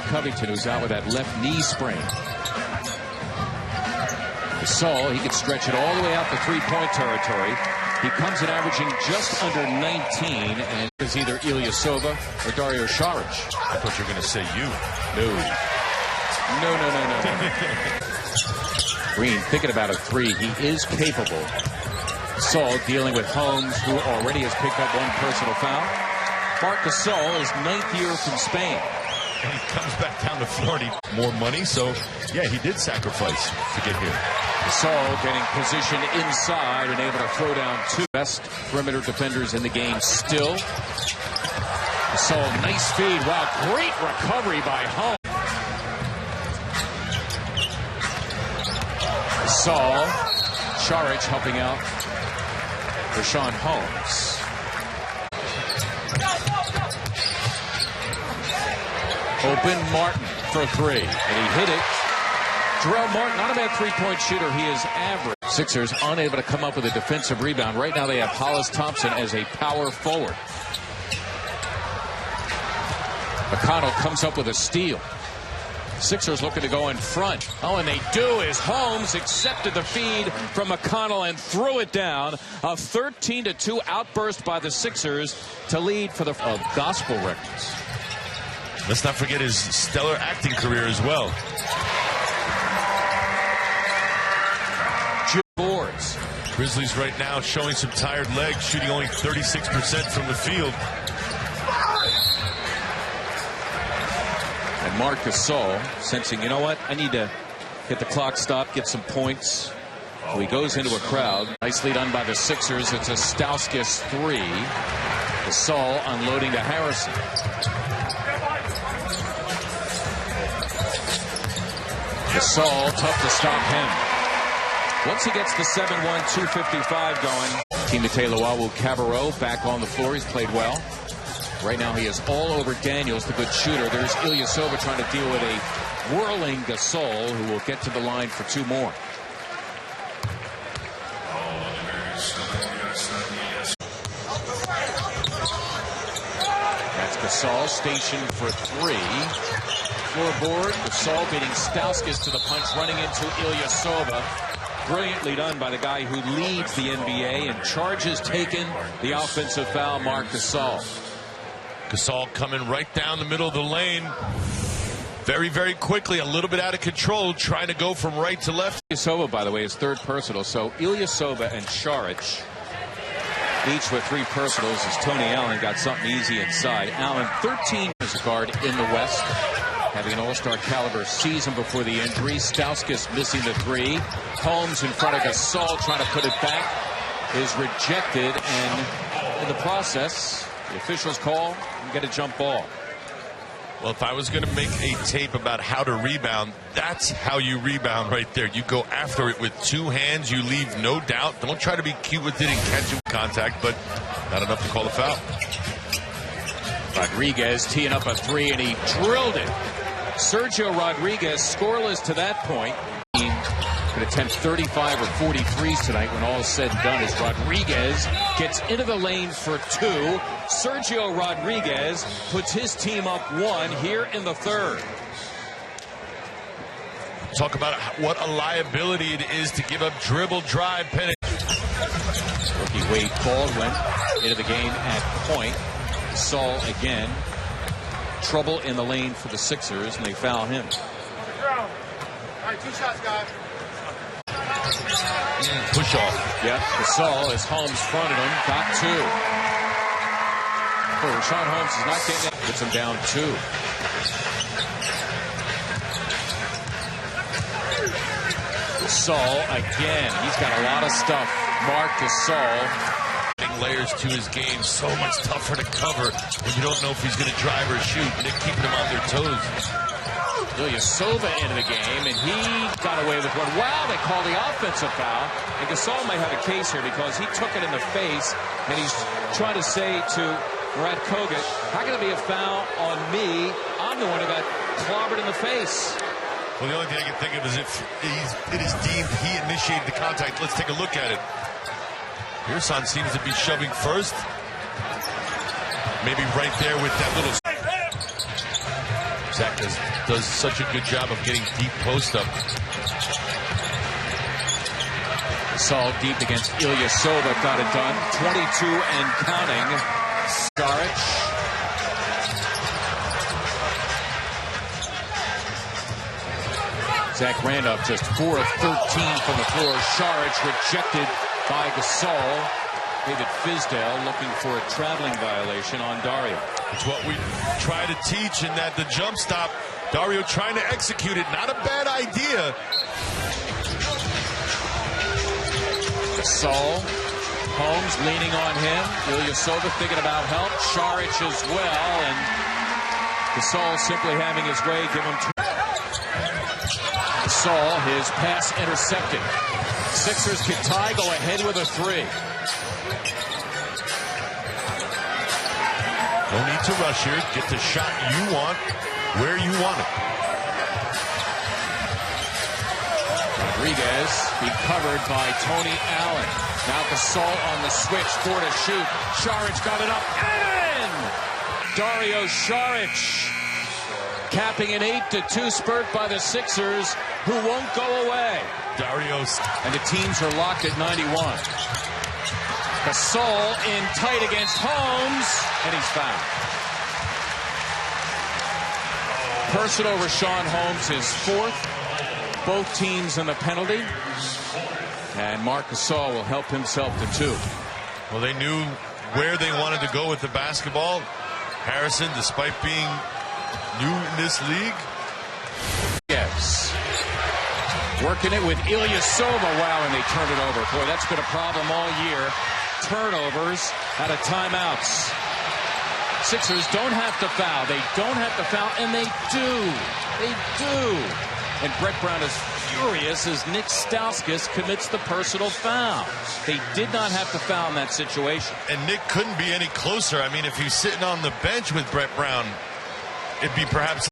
Covington, who's out with that left knee sprain. Gasol, he can stretch it all the way out to three-point territory. He comes in averaging just under 19, and is either Ilyasova or Dario Saric. I thought you were going to say you. No. Green thinking about a three. He is capable. Gasol dealing with Holmes, who already has picked up one personal foul. Marc Gasol is 9th year from Spain. And he comes back down to Florida. More money, so yeah, he did sacrifice to get here. Gasol getting position inside and able to throw down two best perimeter defenders in the game still. Gasol, nice feed. Wow, great recovery by Holmes. Gasol, Saric helping out Rashawn Holmes. Open Martin for three, and he hit it. Jarrell Martin, not a bad three-point shooter. He is average. Sixers unable to come up with a defensive rebound. Right now they have Hollis Thompson as a power forward. McConnell comes up with a steal. Sixers looking to go in front. Oh, and they do, as Holmes accepted the feed from McConnell and threw it down. A 13-2 outburst by the Sixers to lead for the gospel records. Let's not forget his stellar acting career as well. Boards. Grizzlies right now showing some tired legs, shooting only 36% from the field. And Marc Gasol sensing, you know what, I need to get the clock stopped, get some points. So he goes into a crowd. Nicely done by the Sixers. It's a Stauskas three. Gasol unloading to Harrison. Gasol, tough to stop him. Once he gets the 7-1, 255 going, Timotei Luwawu-Cabarrot back on the floor. He's played well. Right now he is all over Daniels, the good shooter. There's Ilyasova trying to deal with a whirling Gasol, who will get to the line for two more. That's Gasol stationed for three. Floorboard, Gasol beating Stauskas to the punch, running into Ilyasova. Brilliantly done by the guy who leads the NBA, and charges taken. The offensive foul, Marc Gasol. Gasol coming right down the middle of the lane. Very, very quickly, a little bit out of control, trying to go from right to left. Ilyasova, by the way, is third personal. So Ilyasova and Saric, each with three personals, as Tony Allen got something easy inside. Allen, 13 as a guard in the West, having an all-star caliber season before the injury. Stauskas missing the three. Holmes in front of Gasol trying to put it back is rejected, and in the process, the officials call and get a jump ball. Well, if I was going to make a tape about how to rebound, that's how you rebound right there. You go after it with two hands. You leave no doubt. Don't try to be cute with it and catch it with contact, but not enough to call a foul. Rodriguez teeing up a three, and he drilled it. Sergio Rodriguez scoreless to that point. He could attempt 35 or 43s tonight when all is said and done, as Rodriguez gets into the lane for two. Sergio Rodriguez puts his team up one here in the third. Talk about what a liability it is to give up dribble, drive, penalty. Rookie Wade Baldwin into the game at point. Gasol again. Trouble in the lane for the Sixers, and they foul him. All right, 2 shots, guys. Push off. Yep, Gasol, as Holmes fronted him, got two. Oh, Rashawn Holmes is not getting it. Puts him down two. Gasol again. He's got a lot of stuff. Marc Gasol. Layers to his game, so much tougher to cover when you don't know if he's going to drive or shoot, and they're keeping him on their toes. Ilyasova into the game, and he got away with one. Wow, they call the offensive foul, and Gasol might have a case here because he took it in the face, and he's trying to say to Brad Kogut, how can it be a foul on me? I'm the one who got clobbered in the face. Well, the only thing I can think of is if it is deemed he initiated the contact. Let's take a look at it. Pearson seems to be shoving first. Maybe right there with that little... Zach does such a good job of getting deep post up. Gasol deep against Ilyasova, got it done. 22 and counting. Saric. Zach Randolph just 4 of 13 from the floor. Saric rejected by Gasol. David Fizdale looking for a traveling violation on Dario. It's what we try to teach in that the jump stop, Dario trying to execute it. Not a bad idea. Gasol, Holmes leaning on him. Ilyasova thinking about help. Saric as well. And Gasol simply having his way. Give him two. Gasol, his pass intercepted. Sixers can tie, go ahead with a three. No need to rush here. Get the shot you want, where you want it. Rodriguez be covered by Tony Allen. Now Gasol on the switch, 4 to shoot. Saric got it up and in! Dario Saric capping an 8-2 spurt by the Sixers, who won't go away. Dario's. And the teams are locked at 91. Gasol in tight against Holmes, and he's fouled. Personal Rashawn Holmes, his 4th. Both teams in the penalty. And Marc Gasol will help himself to 2. Well, they knew where they wanted to go with the basketball. Harrison, despite being new in this league. Yes. Working it with Ilyasova. Wow, and they turn it over. Boy, that's been a problem all year. Turnovers out of timeouts. Sixers don't have to foul. They don't have to foul, and they do. They do. And Brett Brown is furious as Nick Stauskas commits the personal foul. They did not have to foul in that situation. And Nick couldn't be any closer. I mean, if he's sitting on the bench with Brett Brown, it'd be perhaps